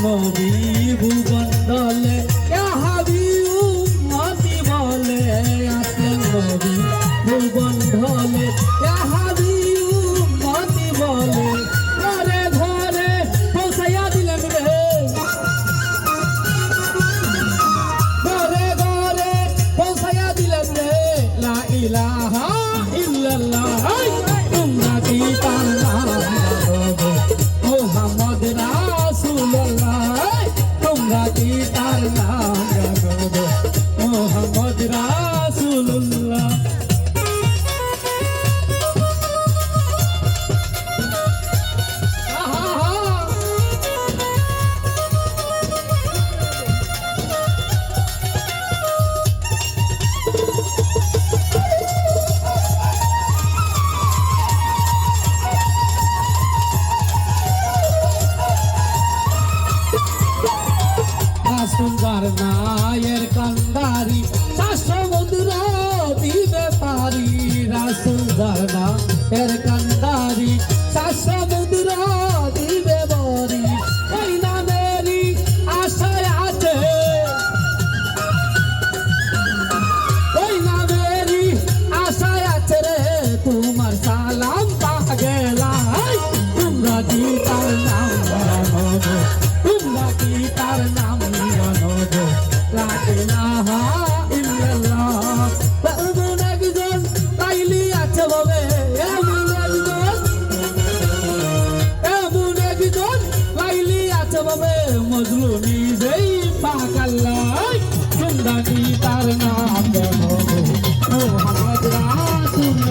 নবী ভুবন দলে হাবি উম্মতি বলে আসলেন নবী ভুবন দলে হাবি উম্মতি বলে ঘরে ঘরে পৌঁছাইয়া দিলেন রে ঘরে ঘরে পৌঁছাইয়া দিলেন রে লা ইলাহা ইল্লাল্লাহ তোমরা কি তার নাম মোহাম্মদ রাসূলুল্লাহ তোমরা কি তার নাম মোহাম্মদ রাসূলুল্লাহ সুন্দর নায়ের কান্দারি সমুদ্র দিবে পারি সুন্দর নায়ের কান্দারি সমুদ্র দিবে বরি ওই নামেরই আশায় আছে ওই নামেরই আশায় আছে রে তোমার সালাম পা গেলা তোমরা কি তার নাম তোমরা কি তার নাম লা ইলাহা ইল্লাল্লাহ এমন একজন তাইলি আছে ভাবে এমন একজন তাইলি আছে ভাবে মজলু নিজেই পাকাল্লাহ তোমরা কি তার নাম মোহাম্মদ রাসূলুল্লাহ